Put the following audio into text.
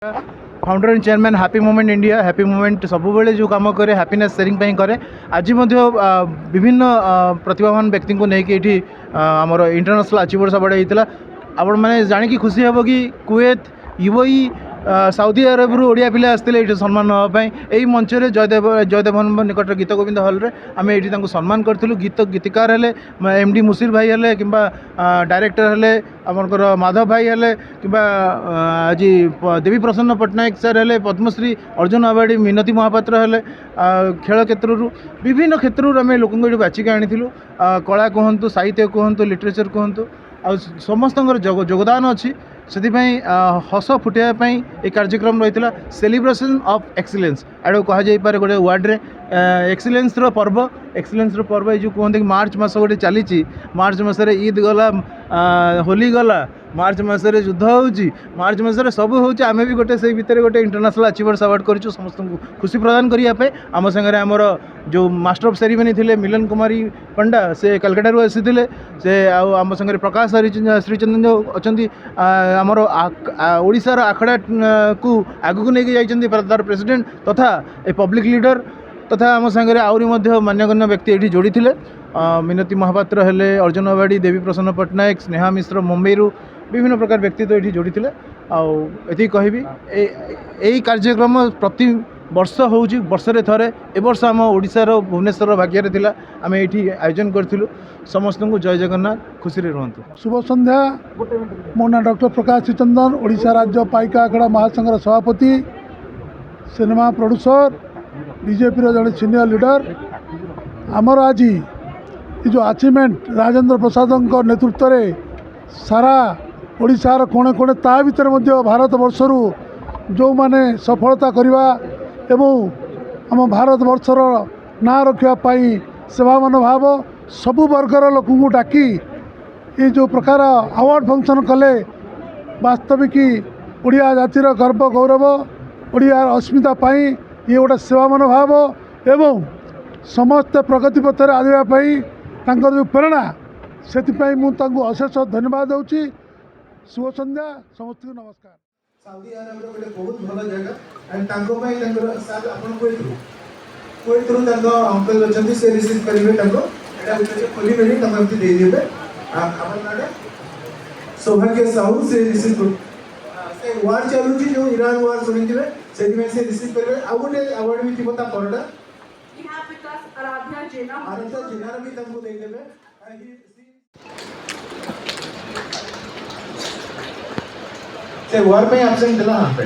Founder and chairman happy moment India happy moment सब जो कम करे हैप्पीनेस शेयरिंग करे आज विभिन्न प्रतिभावान व्यक्ति को लेकिन ये आमर इंटरनेशनल अचीवर्स अवार्ड होता आपण मैंने जाणी खुशी हे कि कुवैत यूएई साउदी अरब रु ओडिया पिला आसते ये सम्मान नापी यही मंच में जयदेवन निकट गीत गोविंद हल में आम ये सम्मान करूँ गीतकार हेले एमडी मुसीर भाई हेले कि डायरेक्टर हेले आमर माधव भाई हेले कि आज देवी प्रसन्न पट्टनायक सर हेले पद्मश्री अर्जुन अवार्डी मिनती महापात्र हेले खेल क्षेत्र विभिन्न क्षेत्र आम लोक बाचिक आनी कला कहतु साहित्य कहतु लिटरेचर कहतु आ समस्त योगदान अच्छी से हस फुटाई ये कार्यक्रम रही है सेलिब्रेशन ऑफ एक्सीलेंस आड़ कह गोटे वार्ड एक्सीलेंस पर्व जो कहते कि मार्च मास गोटे चली मार्च मसरे ईद गला होली गला मार्च मसरे युद्ध हो मार्च मसरे सब हो आम भी गोटे से भितर गोटे इंटरनेशनल अचीवर्स अवार्ड करूँ समस्त खुशी प्रदान करने आम सागर आमर जो मास्टर ऑफ सेरेमनी थे मिलन कुमारी पंडा से कलकटा रू आसी से आम सागर प्रकाश श्रीचंदन जो अच्छा आमर ओडिशार आखड़ा को आगू नहीं जाइए प्रेसिडेंट तथा ए पब्लिक लीडर तथा आम सागर आहरी मान्यगण्य व्यक्ति ये जोड़ी थे मिनती महापात्र हेले अर्जुन अवार्डी देवी प्रसन्न पट्टनायक स्नेहा मिश्र मुंबई विभिन्न प्रकार व्यक्ति तो ये जोड़ी थे आई कहि यही कार्यक्रम प्रति वर्ष हो वर्षे थे ए वर्ष आम ओडिशार भुवनेश्वर भाग्य थिला आम ये आयोजन करूँ समस्त को जय जगन्नाथ खुशी रुहतु। शुभ संध्या मो ना डॉक्टर प्रकाश श्रीचंदन ओडिशा राज्य पाइका आखड़ा महासंघर सभापति सिनेमा प्रोड्यूसर बीजेपी जड़े सीनियर लीडर आमर आज ये जो अचीवमेंट राजेंद्र प्रसाद नेतृत्व में सारा ओडिशार कोणे कोणे ता भीतर भारत वर्षर जो माने सफलता करवा एवं आम भारत वर्षर ना रखापी सेवा मनोभाव सबु वर्गर लोक डाकी ये जो प्रकार अवार्ड फंक्शन कले वास्तविक ओडिया जातिर गर्व गौरव ओडिया अस्मिता पाई ये गोटे सेवा मनोभाव एवं समस्त प्रगति पथर आगे जो प्रेरणा से अशेष धन्यवाद दूँ। शुभ संध्या समस्त को नमस्कार। साउदी अरब गोटे बहुत भल जगह एंड सर आपन कोइथ्रु अंकल अच्छा से रिसीव करेंगे खोली देदेवे सौभाग्य साहू से रिसीव से वार चलुची जो ईरान वार शुणिथे से रिसीव करेंगे आउ गोटे अवार्ड भी थी परटा आराध्या जेना भी देदेवे से वार में एब्सेंट दिला हाँ पे